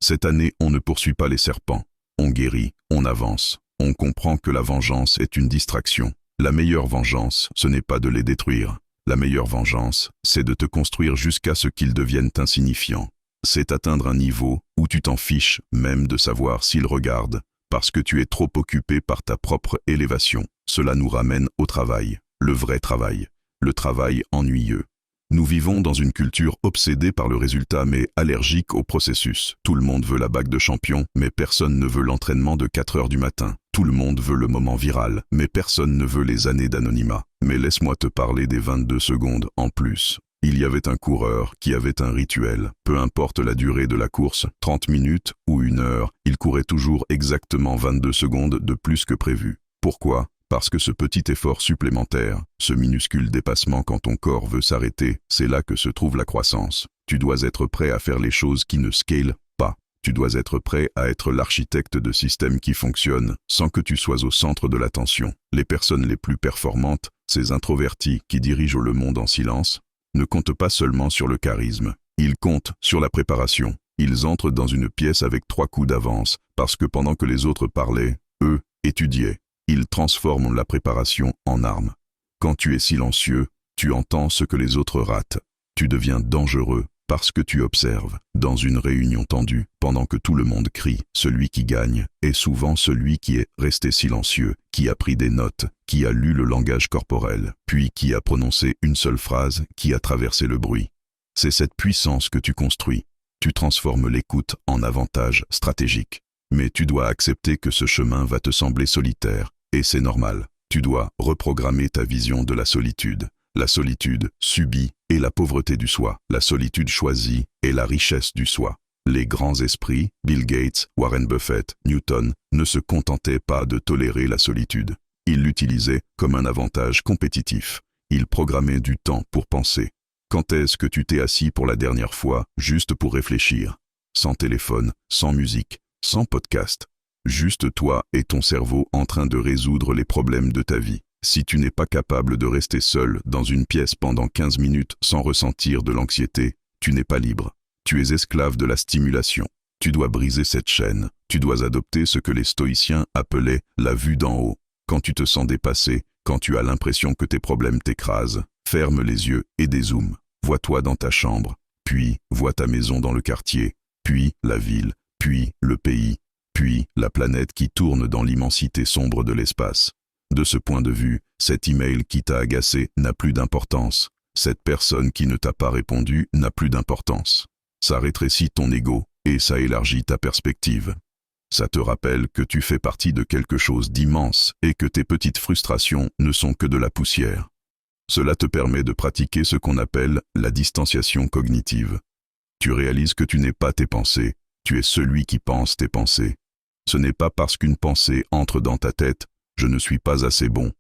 Cette année, on ne poursuit pas les serpents. On guérit, on avance. On comprend que la vengeance est une distraction. La meilleure vengeance, ce n'est pas de les détruire. La meilleure vengeance, c'est de te construire jusqu'à ce qu'ils deviennent insignifiants. C'est atteindre un niveau où tu t'en fiches même de savoir s'ils regardent, parce que tu es trop occupé par ta propre élévation. Cela nous ramène au travail, le vrai travail, le travail ennuyeux. Nous vivons dans une culture obsédée par le résultat mais allergique au processus. Tout le monde veut la bague de champion, mais personne ne veut l'entraînement de 4 heures du matin. Tout le monde veut le moment viral, mais personne ne veut les années d'anonymat. Mais laisse-moi te parler des 22 secondes en plus. Il y avait un coureur qui avait un rituel. Peu importe la durée de la course, 30 minutes ou 1 heure, il courait toujours exactement 22 secondes de plus que prévu. Pourquoi ? Parce que ce petit effort supplémentaire, ce minuscule dépassement quand ton corps veut s'arrêter, c'est là que se trouve la croissance. Tu dois être prêt à faire les choses qui ne scalent pas. Tu dois être prêt à être l'architecte de systèmes qui fonctionnent sans que tu sois au centre de l'attention. Les personnes les plus performantes, ces introvertis qui dirigent le monde en silence, ne comptent pas seulement sur le charisme. Ils comptent sur la préparation. Ils entrent dans une pièce avec 3 coups d'avance parce que pendant que les autres parlaient, eux étudiaient. Ils transforment la préparation en arme. Quand tu es silencieux, tu entends ce que les autres ratent. Tu deviens dangereux parce que tu observes. Dans une réunion tendue, pendant que tout le monde crie, celui qui gagne est souvent celui qui est resté silencieux, qui a pris des notes, qui a lu le langage corporel, puis qui a prononcé une seule phrase qui a traversé le bruit. C'est cette puissance que tu construis. Tu transformes l'écoute en avantage stratégique. Mais tu dois accepter que ce chemin va te sembler solitaire. Et c'est normal, tu dois reprogrammer ta vision de la solitude. La solitude subie est la pauvreté du soi. La solitude choisie est la richesse du soi. Les grands esprits, Bill Gates, Warren Buffett, Newton, ne se contentaient pas de tolérer la solitude. Ils l'utilisaient comme un avantage compétitif. Ils programmaient du temps pour penser. Quand est-ce que tu t'es assis pour la dernière fois, juste pour réfléchir? Sans téléphone, sans musique, sans podcast. Juste toi et ton cerveau en train de résoudre les problèmes de ta vie. Si tu n'es pas capable de rester seul dans une pièce pendant 15 minutes sans ressentir de l'anxiété, tu n'es pas libre. Tu es esclave de la stimulation. Tu dois briser cette chaîne. Tu dois adopter ce que les stoïciens appelaient la vue d'en haut. Quand tu te sens dépassé, quand tu as l'impression que tes problèmes t'écrasent, ferme les yeux et dézoome. Vois-toi dans ta chambre, puis vois ta maison dans le quartier, puis la ville, puis le pays, puis la planète qui tourne dans l'immensité sombre de l'espace. De ce point de vue, cet email qui t'a agacé n'a plus d'importance. Cette personne qui ne t'a pas répondu n'a plus d'importance. Ça rétrécit ton ego et ça élargit ta perspective. Ça te rappelle que tu fais partie de quelque chose d'immense et que tes petites frustrations ne sont que de la poussière. Cela te permet de pratiquer ce qu'on appelle la distanciation cognitive. Tu réalises que tu n'es pas tes pensées, tu es celui qui pense tes pensées. Ce n'est pas parce qu'une pensée entre dans ta tête « je ne suis pas assez bon ».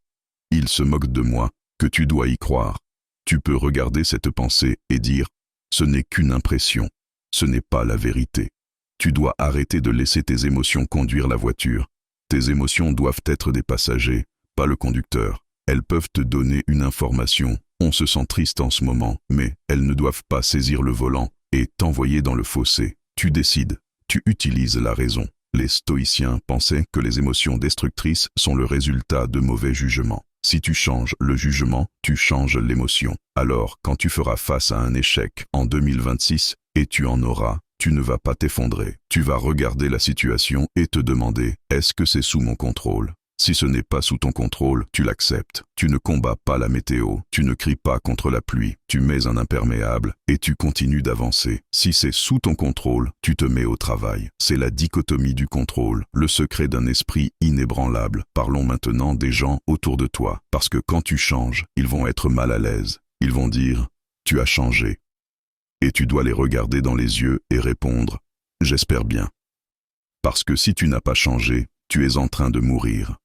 Il se moque de moi que tu dois y croire. Tu peux regarder cette pensée et dire « ce n'est qu'une impression, ce n'est pas la vérité ». Tu dois arrêter de laisser tes émotions conduire la voiture. Tes émotions doivent être des passagers, pas le conducteur. Elles peuvent te donner une information. On se sent triste en ce moment, mais elles ne doivent pas saisir le volant et t'envoyer dans le fossé. Tu décides, tu utilises la raison. Les stoïciens pensaient que les émotions destructrices sont le résultat de mauvais jugements. Si tu changes le jugement, tu changes l'émotion. Alors, quand tu feras face à un échec en 2026, et tu en auras, tu ne vas pas t'effondrer. Tu vas regarder la situation et te demander « est-ce que c'est sous mon contrôle ?» Si ce n'est pas sous ton contrôle, tu l'acceptes. Tu ne combats pas la météo, tu ne cries pas contre la pluie, tu mets un imperméable et tu continues d'avancer. Si c'est sous ton contrôle, tu te mets au travail. C'est la dichotomie du contrôle, le secret d'un esprit inébranlable. Parlons maintenant des gens autour de toi, parce que quand tu changes, ils vont être mal à l'aise. Ils vont dire « tu as changé ». Et tu dois les regarder dans les yeux et répondre « j'espère bien ». Parce que si tu n'as pas changé, tu es en train de mourir.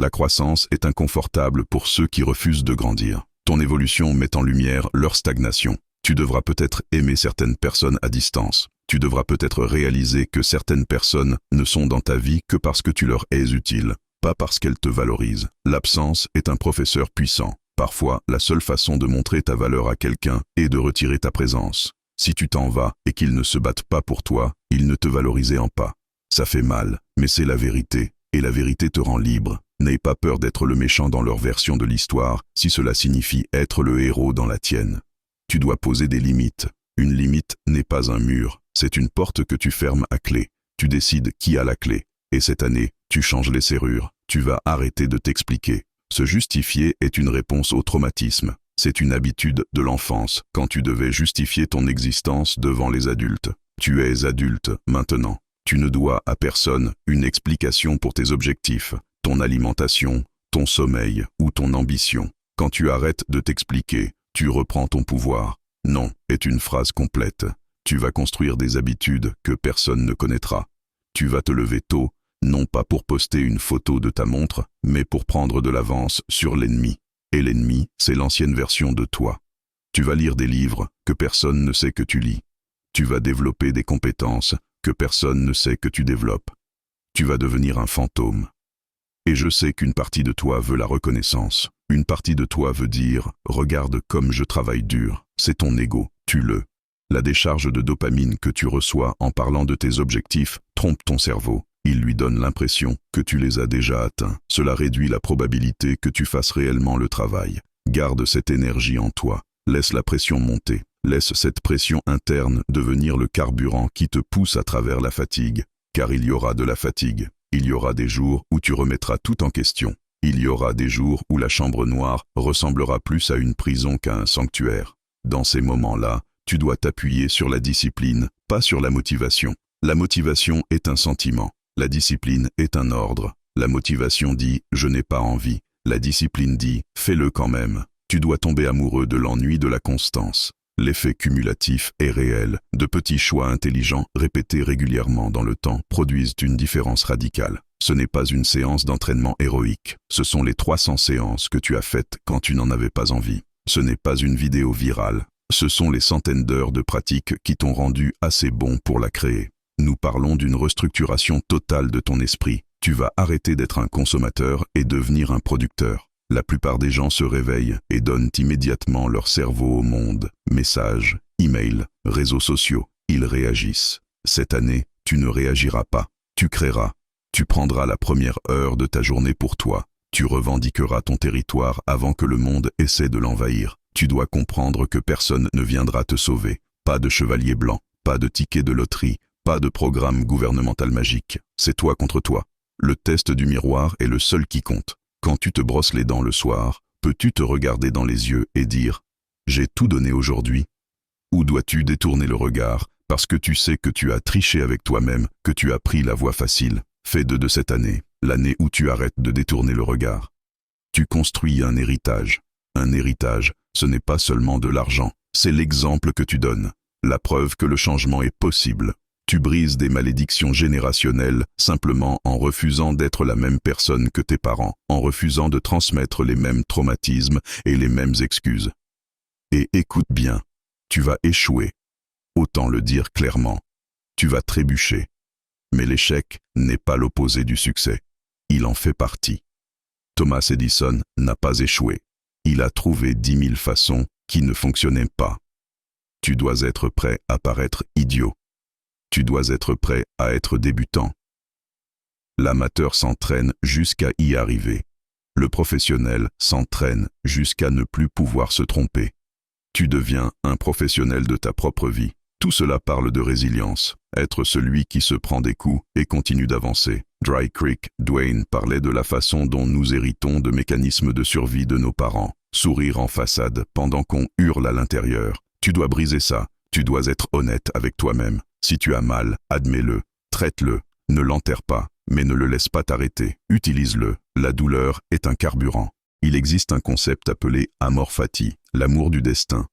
La croissance est inconfortable pour ceux qui refusent de grandir. Ton évolution met en lumière leur stagnation. Tu devras peut-être aimer certaines personnes à distance. Tu devras peut-être réaliser que certaines personnes ne sont dans ta vie que parce que tu leur es utile, pas parce qu'elles te valorisent. L'absence est un professeur puissant. Parfois, la seule façon de montrer ta valeur à quelqu'un est de retirer ta présence. Si tu t'en vas et qu'ils ne se battent pas pour toi, ils ne te valoriseront pas. Ça fait mal, mais c'est la vérité, et la vérité te rend libre. N'aie pas peur d'être le méchant dans leur version de l'histoire, si cela signifie être le héros dans la tienne. Tu dois poser des limites. Une limite n'est pas un mur, c'est une porte que tu fermes à clé. Tu décides qui a la clé. Et cette année, tu changes les serrures. Tu vas arrêter de t'expliquer. Se justifier est une réponse au traumatisme. C'est une habitude de l'enfance, quand tu devais justifier ton existence devant les adultes. Tu es adulte maintenant. Tu ne dois à personne une explication pour tes objectifs, ton alimentation, ton sommeil ou ton ambition. Quand tu arrêtes de t'expliquer, tu reprends ton pouvoir. Non est une phrase complète. Tu vas construire des habitudes que personne ne connaîtra. Tu vas te lever tôt, non pas pour poster une photo de ta montre, mais pour prendre de l'avance sur l'ennemi. Et l'ennemi, c'est l'ancienne version de toi. Tu vas lire des livres que personne ne sait que tu lis. Tu vas développer des compétences que personne ne sait que tu développes. Tu vas devenir un fantôme. Et je sais qu'une partie de toi veut la reconnaissance. Une partie de toi veut dire « Regarde comme je travaille dur ». C'est ton ego, tue-le. La décharge de dopamine que tu reçois en parlant de tes objectifs trompe ton cerveau. Il lui donne l'impression que tu les as déjà atteints. Cela réduit la probabilité que tu fasses réellement le travail. Garde cette énergie en toi. Laisse la pression monter. Laisse cette pression interne devenir le carburant qui te pousse à travers la fatigue. Car il y aura de la fatigue. Il y aura des jours où tu remettras tout en question. Il y aura des jours où la chambre noire ressemblera plus à une prison qu'à un sanctuaire. Dans ces moments-là, tu dois t'appuyer sur la discipline, pas sur la motivation. La motivation est un sentiment. La discipline est un ordre. La motivation dit « je n'ai pas envie ». La discipline dit « fais-le quand même ». Tu dois tomber amoureux de l'ennui de la constance. L'effet cumulatif est réel. De petits choix intelligents, répétés régulièrement dans le temps, produisent une différence radicale. Ce n'est pas une séance d'entraînement héroïque. Ce sont les 300 séances que tu as faites quand tu n'en avais pas envie. Ce n'est pas une vidéo virale. Ce sont les centaines d'heures de pratique qui t'ont rendu assez bon pour la créer. Nous parlons d'une restructuration totale de ton esprit. Tu vas arrêter d'être un consommateur et devenir un producteur. La plupart des gens se réveillent et donnent immédiatement leur cerveau au monde. Messages, emails, réseaux sociaux. Ils réagissent. Cette année, tu ne réagiras pas. Tu créeras. Tu prendras la première heure de ta journée pour toi. Tu revendiqueras ton territoire avant que le monde essaie de l'envahir. Tu dois comprendre que personne ne viendra te sauver. Pas de chevalier blanc, pas de ticket de loterie. Pas de programme gouvernemental magique, c'est toi contre toi. Le test du miroir est le seul qui compte. Quand tu te brosses les dents le soir, peux-tu te regarder dans les yeux et dire « J'ai tout donné aujourd'hui » Ou dois-tu détourner le regard parce que tu sais que tu as triché avec toi-même, que tu as pris la voie facile? Fais de cette année, l'année où tu arrêtes de détourner le regard. Tu construis un héritage. Un héritage, ce n'est pas seulement de l'argent, c'est l'exemple que tu donnes. La preuve que le changement est possible. Tu brises des malédictions générationnelles simplement en refusant d'être la même personne que tes parents, en refusant de transmettre les mêmes traumatismes et les mêmes excuses. Et écoute bien, tu vas échouer. Autant le dire clairement. Tu vas trébucher. Mais l'échec n'est pas l'opposé du succès. Il en fait partie. Thomas Edison n'a pas échoué. Il a trouvé 10 000 façons qui ne fonctionnaient pas. Tu dois être prêt à paraître idiot. Tu dois être prêt à être débutant. L'amateur s'entraîne jusqu'à y arriver. Le professionnel s'entraîne jusqu'à ne plus pouvoir se tromper. Tu deviens un professionnel de ta propre vie. Tout cela parle de résilience, être celui qui se prend des coups et continue d'avancer. Dry Creek Dwayne parlait de la façon dont nous héritons de mécanismes de survie de nos parents. Sourire en façade pendant qu'on hurle à l'intérieur. Tu dois briser ça. Tu dois être honnête avec toi-même. Si tu as mal, admets-le, traite-le, ne l'enterre pas, mais ne le laisse pas t'arrêter. Utilise-le. La douleur est un carburant. Il existe un concept appelé amor fati, l'amour du destin.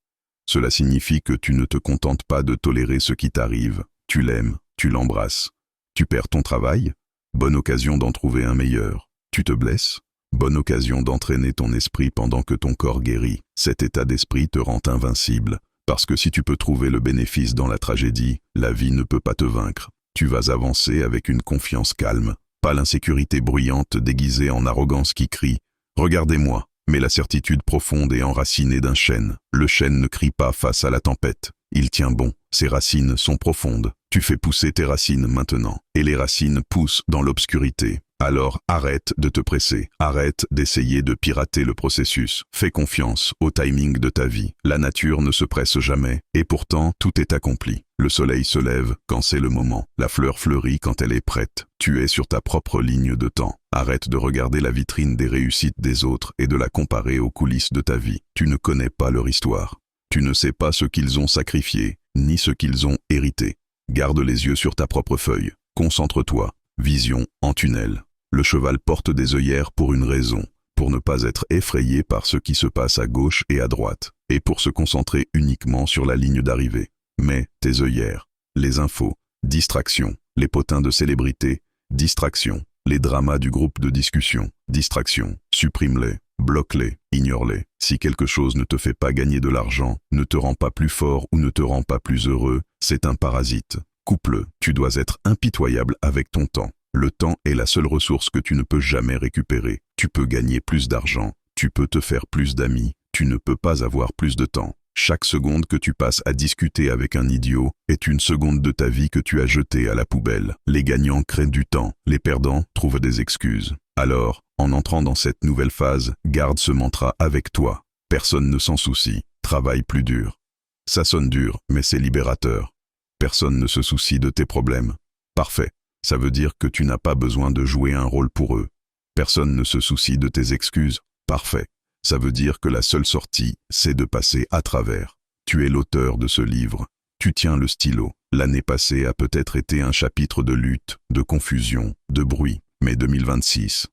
Cela signifie que tu ne te contentes pas de tolérer ce qui t'arrive. Tu l'aimes, tu l'embrasses. Tu perds ton travail? Bonne occasion d'en trouver un meilleur. Tu te blesses? Bonne occasion d'entraîner ton esprit pendant que ton corps guérit. Cet état d'esprit te rend invincible. Parce que si tu peux trouver le bénéfice dans la tragédie, la vie ne peut pas te vaincre. Tu vas avancer avec une confiance calme, pas l'insécurité bruyante déguisée en arrogance qui crie « Regardez-moi », mais la certitude profonde et enracinée d'un chêne. Le chêne ne crie pas face à la tempête, Il tient bon, ses racines sont profondes. Tu fais pousser tes racines maintenant, et les racines poussent dans l'obscurité. Alors arrête de te presser, arrête d'essayer de pirater le processus. Fais confiance au timing de ta vie. La nature ne se presse jamais, et pourtant tout est accompli. Le soleil se lève quand c'est le moment. La fleur fleurit quand elle est prête. Tu es sur ta propre ligne de temps. Arrête de regarder la vitrine des réussites des autres et de la comparer aux coulisses de ta vie. Tu ne connais pas leur histoire. Tu ne sais pas ce qu'ils ont sacrifié, ni ce qu'ils ont hérité. Garde les yeux sur ta propre feuille. Concentre-toi. Vision en tunnel. Le cheval porte des œillères pour une raison, pour ne pas être effrayé par ce qui se passe à gauche et à droite, et pour se concentrer uniquement sur la ligne d'arrivée. Mais tes œillères, les infos, distractions, les potins de célébrité, distractions, les dramas du groupe de discussion, distractions, supprime-les, bloque-les, ignore-les. Si quelque chose ne te fait pas gagner de l'argent, ne te rend pas plus fort ou ne te rend pas plus heureux, c'est un parasite. Coupe-le, tu dois être impitoyable avec ton temps. Le temps est la seule ressource que tu ne peux jamais récupérer. Tu peux gagner plus d'argent, tu peux te faire plus d'amis, tu ne peux pas avoir plus de temps. Chaque seconde que tu passes à discuter avec un idiot est une seconde de ta vie que tu as jetée à la poubelle. Les gagnants créent du temps, les perdants trouvent des excuses. Alors, en entrant dans cette nouvelle phase, garde ce mantra avec toi. Personne ne s'en soucie, travaille plus dur. Ça sonne dur, mais c'est libérateur. Personne ne se soucie de tes problèmes. Parfait. Ça veut dire que tu n'as pas besoin de jouer un rôle pour eux. Personne ne se soucie de tes excuses. Parfait. Ça veut dire que la seule sortie, c'est de passer à travers. Tu es l'auteur de ce livre. Tu tiens le stylo. L'année passée a peut-être été un chapitre de lutte, de confusion, de bruit. Mais 2026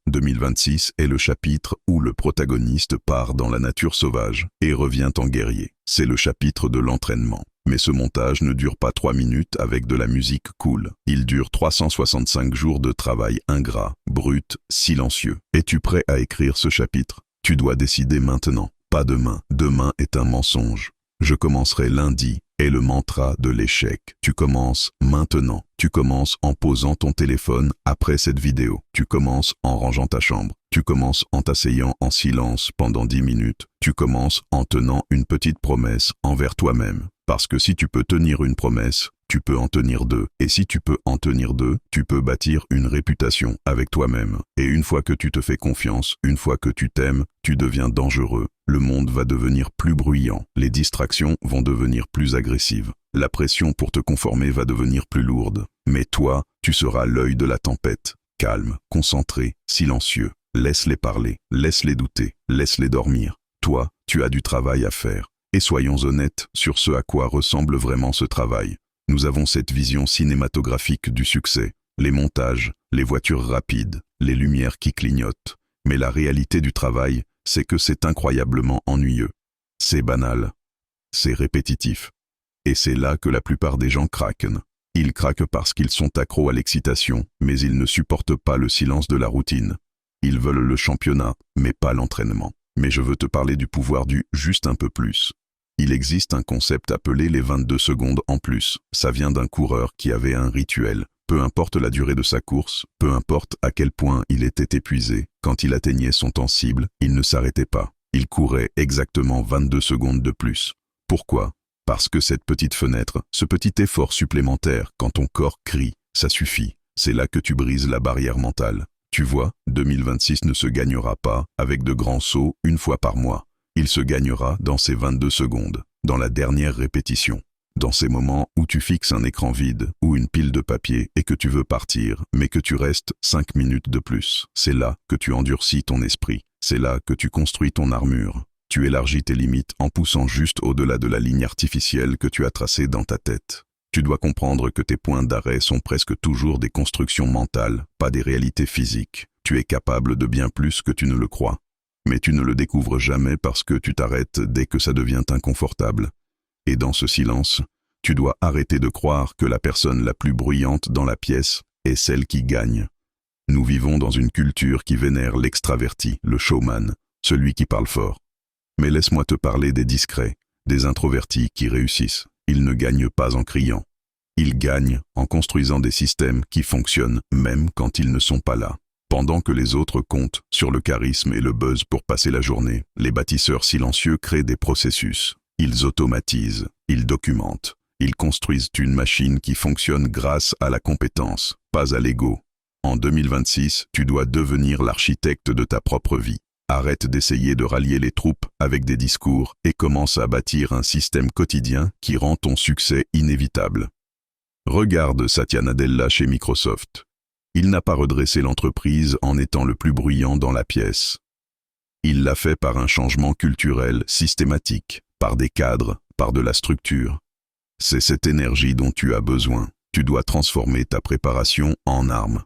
est le chapitre où le protagoniste part dans la nature sauvage et revient en guerrier. C'est le chapitre de l'entraînement. Mais ce montage ne dure pas 3 minutes avec de la musique cool. Il dure 365 jours de travail ingrat, brut, silencieux. Es-tu prêt à écrire ce chapitre? Tu dois décider maintenant, pas demain. Demain est un mensonge. Je commencerai lundi est le mantra de l'échec. Tu commences maintenant. Tu commences en posant ton téléphone après cette vidéo. Tu commences en rangeant ta chambre. Tu commences en t'asseyant en silence pendant 10 minutes. Tu commences en tenant une petite promesse envers toi-même. Parce que si tu peux tenir une promesse, tu peux en tenir 2. Et si tu peux en tenir 2, tu peux bâtir une réputation avec toi-même. Et une fois que tu te fais confiance, une fois que tu t'aimes, tu deviens dangereux. Le monde va devenir plus bruyant. Les distractions vont devenir plus agressives. La pression pour te conformer va devenir plus lourde. Mais toi, tu seras l'œil de la tempête. Calme, concentré, silencieux. Laisse-les parler, laisse-les douter, laisse-les dormir. Toi, tu as du travail à faire. Et soyons honnêtes sur ce à quoi ressemble vraiment ce travail. Nous avons cette vision cinématographique du succès, les montages, les voitures rapides, les lumières qui clignotent. Mais la réalité du travail, c'est que c'est incroyablement ennuyeux. C'est banal. C'est répétitif. Et c'est là que la plupart des gens craquent. Ils craquent parce qu'ils sont accros à l'excitation, mais ils ne supportent pas le silence de la routine. Ils veulent le championnat, mais pas l'entraînement. Mais je veux te parler du pouvoir du « juste un peu plus ». Il existe un concept appelé les 22 secondes en plus. Ça vient d'un coureur qui avait un rituel. Peu importe la durée de sa course, peu importe à quel point il était épuisé, quand il atteignait son temps cible, il ne s'arrêtait pas. Il courait exactement 22 secondes de plus. Pourquoi? Parce que cette petite fenêtre, ce petit effort supplémentaire, quand ton corps crie, ça suffit. C'est là que tu brises la barrière mentale. Tu vois, 2026 ne se gagnera pas avec de grands sauts une fois par mois. Il se gagnera dans ces 22 secondes, dans la dernière répétition. Dans ces moments où tu fixes un écran vide ou une pile de papier et que tu veux partir, mais que tu restes 5 minutes de plus. C'est là que tu endurcis ton esprit. C'est là que tu construis ton armure. Tu élargis tes limites en poussant juste au-delà de la ligne artificielle que tu as tracée dans ta tête. Tu dois comprendre que tes points d'arrêt sont presque toujours des constructions mentales, pas des réalités physiques. Tu es capable de bien plus que tu ne le crois. Mais tu ne le découvres jamais parce que tu t'arrêtes dès que ça devient inconfortable. Et dans ce silence, tu dois arrêter de croire que la personne la plus bruyante dans la pièce est celle qui gagne. Nous vivons dans une culture qui vénère l'extraverti, le showman, celui qui parle fort. Mais laisse-moi te parler des discrets, des introvertis qui réussissent. Ils ne gagnent pas en criant. Ils gagnent en construisant des systèmes qui fonctionnent même quand ils ne sont pas là. Pendant que les autres comptent sur le charisme et le buzz pour passer la journée, les bâtisseurs silencieux créent des processus. Ils automatisent, ils documentent. Ils construisent une machine qui fonctionne grâce à la compétence, pas à l'ego. En 2026, tu dois devenir l'architecte de ta propre vie. Arrête d'essayer de rallier les troupes avec des discours et commence à bâtir un système quotidien qui rend ton succès inévitable. Regarde Satya Nadella chez Microsoft. Il n'a pas redressé l'entreprise en étant le plus bruyant dans la pièce. Il l'a fait par un changement culturel systématique, par des cadres, par de la structure. C'est cette énergie dont tu as besoin. Tu dois transformer ta préparation en arme.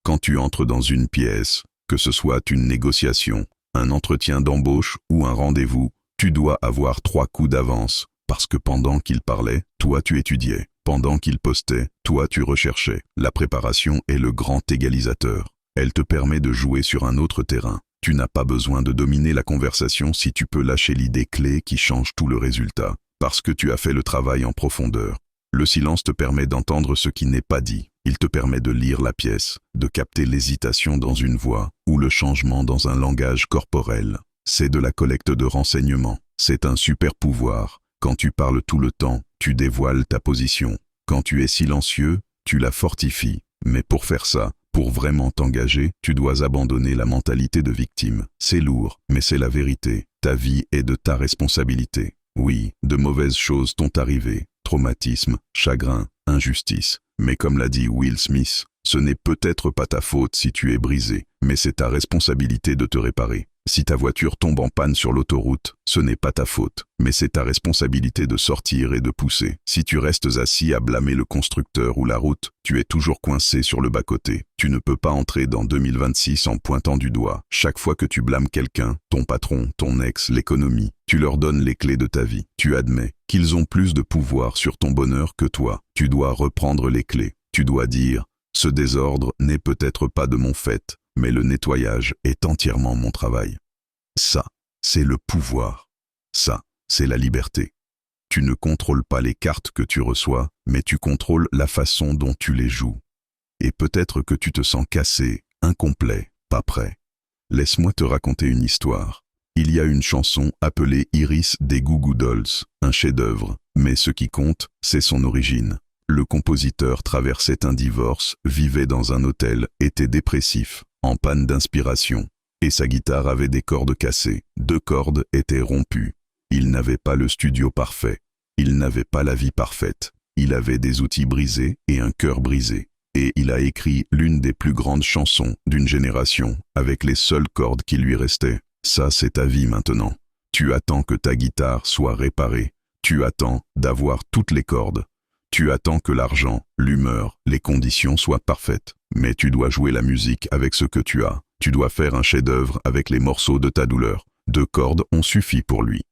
Quand tu entres dans une pièce, que ce soit une négociation, un entretien d'embauche ou un rendez-vous, tu dois avoir 3 coups d'avance, parce que pendant qu'il parlait, toi tu étudiais. Pendant qu'il postait, toi tu recherchais. La préparation est le grand égalisateur. Elle te permet de jouer sur un autre terrain. Tu n'as pas besoin de dominer la conversation si tu peux lâcher l'idée clé qui change tout le résultat, parce que tu as fait le travail en profondeur. Le silence te permet d'entendre ce qui n'est pas dit. Il te permet de lire la pièce, de capter l'hésitation dans une voix ou le changement dans un langage corporel. C'est de la collecte de renseignements. C'est un super pouvoir. Quand tu parles tout le temps, tu dévoiles ta position. Quand tu es silencieux, tu la fortifies. Mais pour faire ça, pour vraiment t'engager, tu dois abandonner la mentalité de victime. C'est lourd, mais c'est la vérité. Ta vie est de ta responsabilité. Oui, de mauvaises choses t'ont arrivé. Traumatisme, chagrin, injustice. Mais comme l'a dit Will Smith, ce n'est peut-être pas ta faute si tu es brisé, mais c'est ta responsabilité de te réparer. Si ta voiture tombe en panne sur l'autoroute, ce n'est pas ta faute, mais c'est ta responsabilité de sortir et de pousser. Si tu restes assis à blâmer le constructeur ou la route, tu es toujours coincé sur le bas-côté. Tu ne peux pas entrer dans 2026 en pointant du doigt. Chaque fois que tu blâmes quelqu'un, ton patron, ton ex, l'économie, tu leur donnes les clés de ta vie. Tu admets qu'ils ont plus de pouvoir sur ton bonheur que toi. Tu dois reprendre les clés. Tu dois dire « Ce désordre n'est peut-être pas de mon fait, mais le nettoyage est entièrement mon travail. » Ça, c'est le pouvoir. Ça, c'est la liberté. Tu ne contrôles pas les cartes que tu reçois, mais tu contrôles la façon dont tu les joues. Et peut-être que tu te sens cassé, incomplet, pas prêt. Laisse-moi te raconter une histoire. Il y a une chanson appelée Iris des Goo Goo Dolls, un chef-d'œuvre, mais ce qui compte, c'est son origine. Le compositeur traversait un divorce, vivait dans un hôtel, était dépressif, en panne d'inspiration, et sa guitare avait des cordes cassées. 2 cordes étaient rompues. Il n'avait pas le studio parfait. Il n'avait pas la vie parfaite. Il avait des outils brisés et un cœur brisé. Et il a écrit l'une des plus grandes chansons d'une génération, avec les seules cordes qui lui restaient. Ça, c'est ta vie maintenant. Tu attends que ta guitare soit réparée. Tu attends d'avoir toutes les cordes. Tu attends que l'argent, l'humeur, les conditions soient parfaites. Mais tu dois jouer la musique avec ce que tu as. Tu dois faire un chef-d'œuvre avec les morceaux de ta douleur. 2 cordes ont suffi pour lui.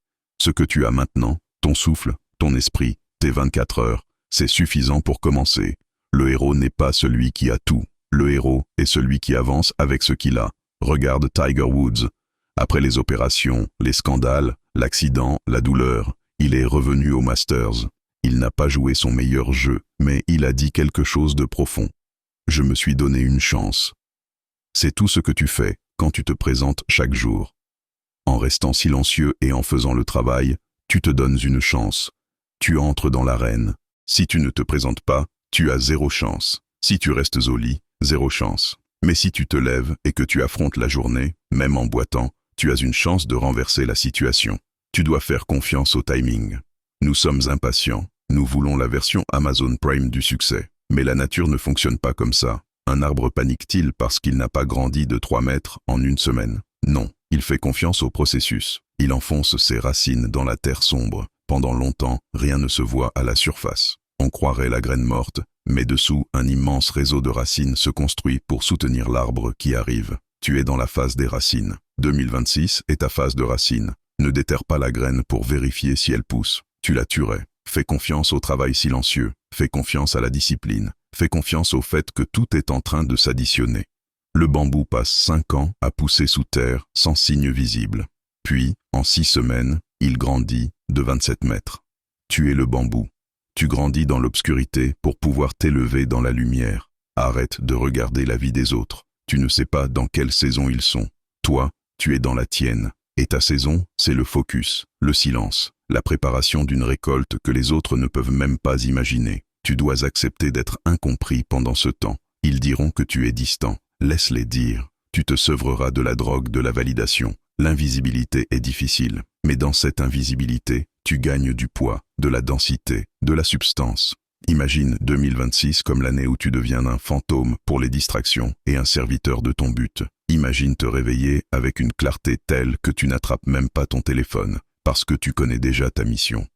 Ce que tu as maintenant, ton souffle, ton esprit, tes 24 heures, c'est suffisant pour commencer. Le héros n'est pas celui qui a tout. Le héros est celui qui avance avec ce qu'il a. Regarde Tiger Woods. Après les opérations, les scandales, l'accident, la douleur, il est revenu au Masters. Il n'a pas joué son meilleur jeu, mais il a dit quelque chose de profond. Je me suis donné une chance. C'est tout ce que tu fais quand tu te présentes chaque jour. En restant silencieux et en faisant le travail, tu te donnes une chance. Tu entres dans l'arène. Si tu ne te présentes pas, tu as 0 chance. Si tu restes au lit, 0 chance. Mais si tu te lèves et que tu affrontes la journée, même en boitant, tu as une chance de renverser la situation. Tu dois faire confiance au timing. Nous sommes impatients. Nous voulons la version Amazon Prime du succès. Mais la nature ne fonctionne pas comme ça. Un arbre panique-t-il parce qu'il n'a pas grandi de 3 mètres en une semaine? Non, il fait confiance au processus. Il enfonce ses racines dans la terre sombre. Pendant longtemps, rien ne se voit à la surface. On croirait la graine morte, mais dessous, un immense réseau de racines se construit pour soutenir l'arbre qui arrive. Tu es dans la phase des racines. 2026 est ta phase de racines. Ne déterre pas la graine pour vérifier si elle pousse. Tu la tuerais. Fais confiance au travail silencieux. Fais confiance à la discipline. Fais confiance au fait que tout est en train de s'additionner. Le bambou passe 5 ans à pousser sous terre sans signe visible. Puis, en 6 semaines, il grandit de 27 mètres. Tu es le bambou. Tu grandis dans l'obscurité pour pouvoir t'élever dans la lumière. Arrête de regarder la vie des autres. Tu ne sais pas dans quelle saison ils sont. Toi, tu es dans la tienne. Et ta saison, c'est le focus, le silence, la préparation d'une récolte que les autres ne peuvent même pas imaginer. Tu dois accepter d'être incompris pendant ce temps. Ils diront que tu es distant. Laisse-les dire. Tu te sevreras de la drogue de la validation. L'invisibilité est difficile, mais dans cette invisibilité, tu gagnes du poids, de la densité, de la substance. Imagine 2026 comme l'année où tu deviens un fantôme pour les distractions et un serviteur de ton but. Imagine te réveiller avec une clarté telle que tu n'attrapes même pas ton téléphone, parce que tu connais déjà ta mission.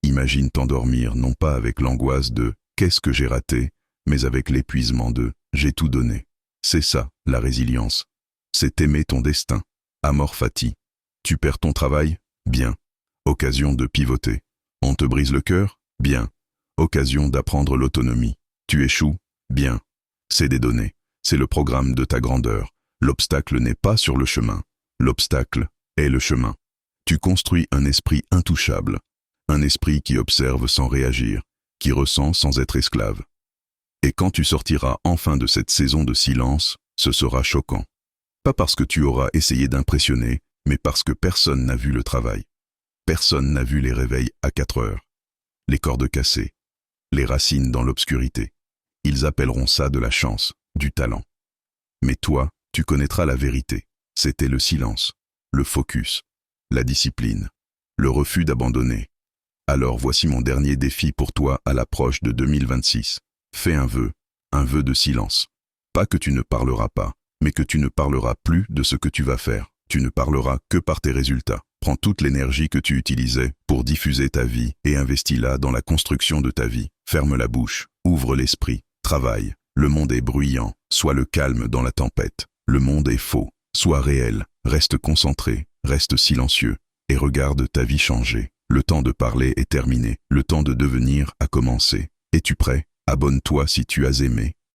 Imagine t'endormir non pas avec l'angoisse de « qu'est-ce que j'ai raté ?», mais avec l'épuisement de « j'ai tout donné ». C'est ça, la résilience. C'est aimer ton destin. Amor fati. Tu perds ton travail? Bien. Occasion de pivoter. On te brise le cœur? Bien. Occasion d'apprendre l'autonomie. Tu échoues? Bien. C'est des données. C'est le programme de ta grandeur. L'obstacle n'est pas sur le chemin. L'obstacle est le chemin. Tu construis un esprit intouchable. Un esprit qui observe sans réagir, qui ressent sans être esclave. Et quand tu sortiras enfin de cette saison de silence, ce sera choquant. Pas parce que tu auras essayé d'impressionner, mais parce que personne n'a vu le travail. Personne n'a vu les réveils à 4 heures. Les cordes cassées. Les racines dans l'obscurité. Ils appelleront ça de la chance, du talent. Mais toi, tu connaîtras la vérité. C'était le silence, le focus, la discipline, le refus d'abandonner. Alors voici mon dernier défi pour toi à l'approche de 2026. Fais un vœu de silence. Pas que tu ne parleras pas, mais que tu ne parleras plus de ce que tu vas faire. Tu ne parleras que par tes résultats. Prends toute l'énergie que tu utilisais pour diffuser ta vie et investis-la dans la construction de ta vie. Ferme la bouche, ouvre l'esprit, travaille. Le monde est bruyant, sois le calme dans la tempête. Le monde est faux, sois réel, reste concentré, reste silencieux et regarde ta vie changer. Le temps de parler est terminé, le temps de devenir a commencé. Es-tu prêt? Abonne-toi si tu as aimé